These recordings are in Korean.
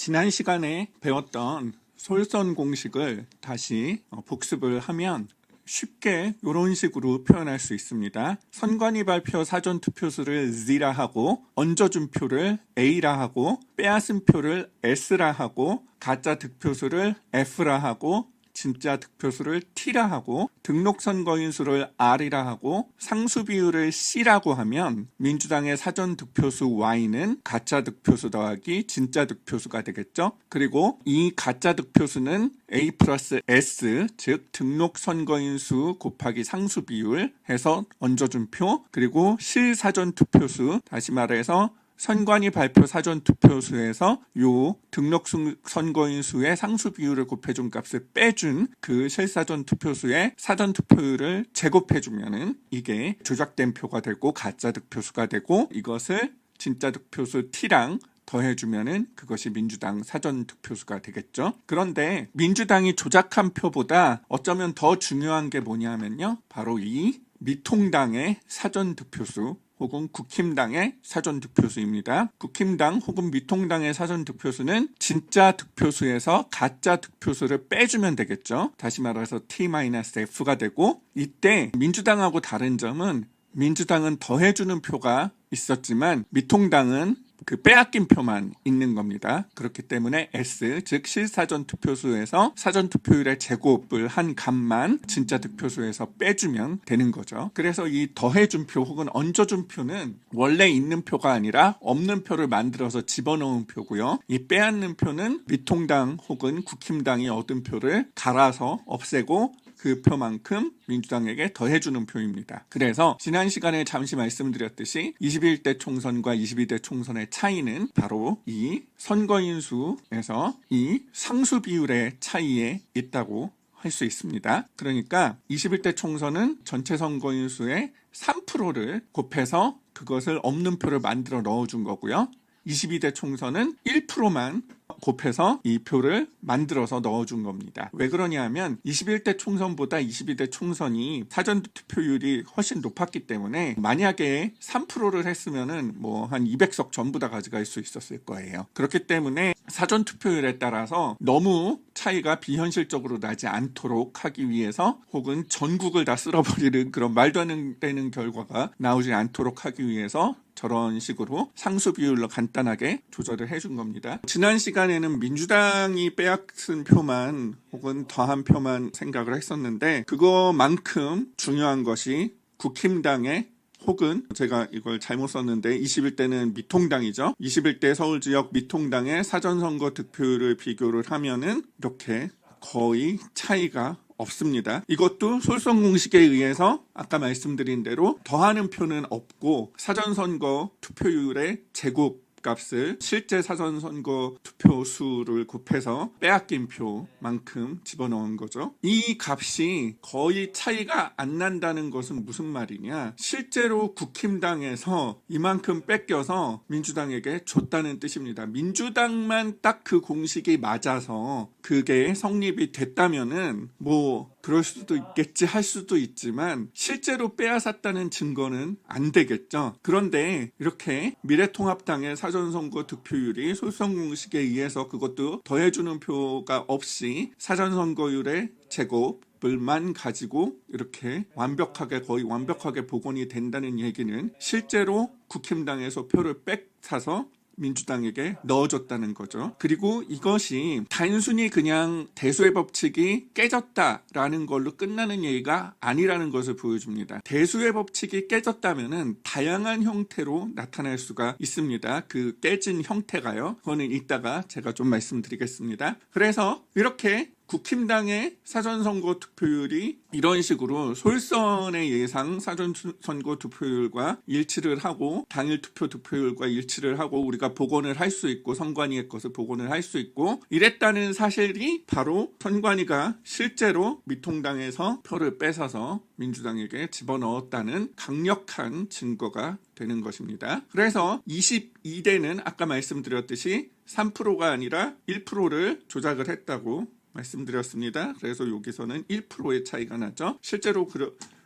지난 시간에 배웠던 솔선 공식을 다시 복습을 하면 쉽게 이런 식으로 표현할 수 있습니다. 선관위 발표 사전투표수를 Z라 하고 얹어준 표를 A라 하고 빼앗은 표를 S라 하고 가짜 득표수를 F라 하고 진짜 득표수를 T라 하고 등록 선거인 수를 R이라 하고 상수 비율을 C라고 하면 민주당의 사전 득표수 Y는 가짜 득표수 더하기 진짜 득표수가 되겠죠. 그리고 이 가짜 득표수는 A 플러스 S, 즉 등록 선거인 수 곱하기 상수 비율 해서 얹어준 표, 그리고 실사전 투표수, 다시 말해서 선관위 발표 사전 투표수에서 요 등록 선거인 수의 상수 비율을 곱해준 값을 빼준 그 실사전 투표수의 사전 투표율을 제곱해주면은 이게 조작된 표가 되고 가짜 득표수가 되고, 이것을 진짜 득표수 T랑 더해주면은 그것이 민주당 사전 득표수가 되겠죠. 그런데 민주당이 조작한 표보다 어쩌면 더 중요한 게 뭐냐면요, 바로 이 미통당의 사전 득표수 혹은 국힘당의 사전 득표수입니다. 국힘당 혹은 미통당의 사전 득표수는 진짜 득표수에서 가짜 득표수를 빼주면 되겠죠. 다시 말해서 T-F가 되고, 이때 민주당하고 다른 점은 민주당은 더해주는 표가 있었지만 미통당은 그 빼앗긴 표만 있는 겁니다. 그렇기 때문에 S, 즉 실사전 투표수에서 사전 투표율의 제곱을 한 값만 진짜 득표수에서 빼주면 되는 거죠. 그래서 이 더해준 표 혹은 얹어준 표는 원래 있는 표가 아니라 없는 표를 만들어서 집어넣은 표고요. 이 빼앗는 표는 미통당 혹은 국힘당이 얻은 표를 갈아서 없애고 그 표만큼 민주당에게 더해주는 표입니다. 그래서 지난 시간에 잠시 말씀드렸듯이 21대 총선과 22대 총선의 차이는 바로 이 선거인 수에서 이 상수 비율의 차이에 있다고 할 수 있습니다. 그러니까 21대 총선은 전체 선거인 수의 3%를 곱해서 그것을 없는 표를 만들어 넣어준 거고요. 22대 총선은 1%만 곱해서 이 표를 만들어서 넣어준 겁니다. 왜 그러냐 하면 21대 총선보다 22대 총선이 사전투표율이 훨씬 높았기 때문에 만약에 3%를 했으면은 뭐 한 200석 전부 다 가져갈 수 있었을 거예요. 그렇기 때문에 사전투표율에 따라서 너무 차이가 비현실적으로 나지 않도록 하기 위해서, 혹은 전국을 다 쓸어버리는 그런 말도 안 되는 결과가 나오지 않도록 하기 위해서 저런 식으로 상수 비율로 간단하게 조절을 해준 겁니다. 지난 시간에는 민주당이 빼앗은 표만 혹은 더한 표만 생각을 했었는데, 그거만큼 중요한 것이 국힘당의, 혹은 제가 이걸 잘못 썼는데 21대는 미통당이죠. 21대 서울지역 미통당의 사전선거 득표율을 비교를 하면은 이렇게 거의 차이가 없습니다. 이것도 솔선 공식에 의해서 아까 말씀드린 대로 더하는 표는 없고 사전선거 투표율의 제곱 값을 실제 사전선거 투표수를 곱해서 빼앗긴 표만큼 집어넣은 거죠. 이 값이 거의 차이가 안 난다는 것은 무슨 말이냐, 실제로 국힘당에서 이만큼 뺏겨서 민주당에게 줬다는 뜻입니다. 민주당만 딱 그 공식이 맞아서 그게 성립이 됐다면은 뭐 그럴 수도 있겠지 할 수도 있지만 실제로 빼앗았다는 증거는 안 되겠죠. 그런데 이렇게 미래통합당의 사전선거 득표율이 솔선공식에 의해서 그것도 더해주는 표가 없이 사전선거율의 제곱을만 가지고 이렇게 완벽하게, 거의 완벽하게 복원이 된다는 얘기는 실제로 국힘당에서 표를 뺏어서 민주당에게 넣어줬다는 거죠. 그리고 이것이 단순히 그냥 대수의 법칙이 깨졌다라는 걸로 끝나는 얘기가 아니라는 것을 보여줍니다. 대수의 법칙이 깨졌다면은 다양한 형태로 나타날 수가 있습니다. 그 깨진 형태가요. 그거는 이따가 제가 좀 말씀드리겠습니다. 그래서 이렇게 국힘당의 사전선거 투표율이 이런 식으로 솔선의 예상 사전선거 투표율과 일치를 하고 당일 투표 득표율과 일치를 하고 우리가 복원을 할 수 있고 선관위의 것을 복원을 할 수 있고 이랬다는 사실이 바로 선관위가 실제로 미통당에서 표를 뺏어서 민주당에게 집어넣었다는 강력한 증거가 되는 것입니다. 그래서 22대는 아까 말씀드렸듯이 3%가 아니라 1%를 조작을 했다고 말씀드렸습니다. 그래서 여기서는 1%의 차이가 나죠. 실제로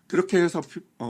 그렇게 해서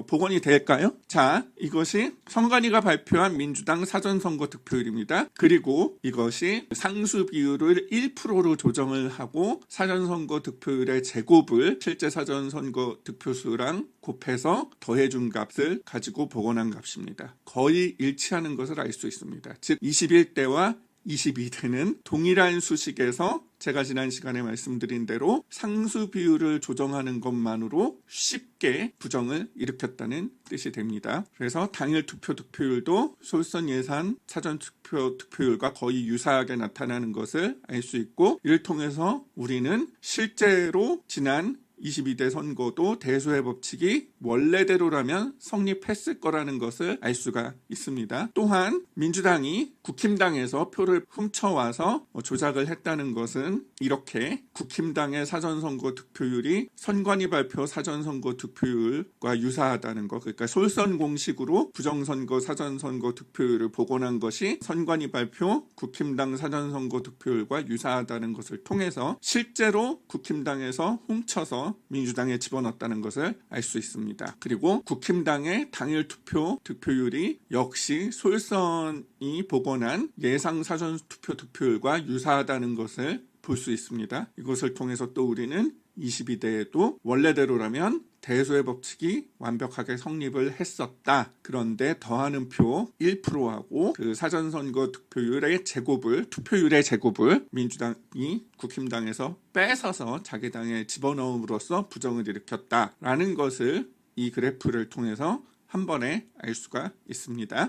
복원이 될까요? 자, 이것이 선관위가 발표한 민주당 사전선거 득표율입니다. 그리고 이것이 상수 비율을 1%로 조정을 하고 사전선거 득표율의 제곱을 실제 사전선거 득표수랑 곱해서 더해준 값을 가지고 복원한 값입니다. 거의 일치하는 것을 알 수 있습니다. 즉 21대와 22대는 동일한 수식에서 제가 지난 시간에 말씀드린 대로 상수 비율을 조정하는 것만으로 쉽게 부정을 일으켰다는 뜻이 됩니다. 그래서 당일 투표 득표율도 솔선 예산 사전 투표 득표율과 거의 유사하게 나타나는 것을 알 수 있고, 이를 통해서 우리는 실제로 지난 22대 선거도 대소의 법칙이 원래대로라면 성립했을 거라는 것을 알 수가 있습니다. 또한 민주당이 국힘당에서 표를 훔쳐와서 조작을 했다는 것은 이렇게 국힘당의 사전선거 득표율이 선관위 발표 사전선거 득표율과 유사하다는 것, 그러니까 솔선 공식으로 부정선거 사전선거 득표율을 복원한 것이 선관위 발표 국힘당 사전선거 득표율과 유사하다는 것을 통해서 실제로 국힘당에서 훔쳐서 민주당에 집어넣었다는 것을 알 수 있습니다. 그리고 국힘당의 당일 투표 득표율이 역시 솔선이 복원한 예상 사전 투표 득표율과 유사하다는 것을 볼 수 있습니다. 이것을 통해서 또 우리는 22대에도 원래대로라면 대소의 법칙이 완벽하게 성립을 했었다. 그런데 더하는 표 1%하고 그 사전선거 득표율의 제곱을, 투표율의 제곱을 민주당이 국힘당에서 뺏어서 자기 당에 집어넣음으로써 부정을 일으켰다라는 것을 이 그래프를 통해서 한 번에 알 수가 있습니다.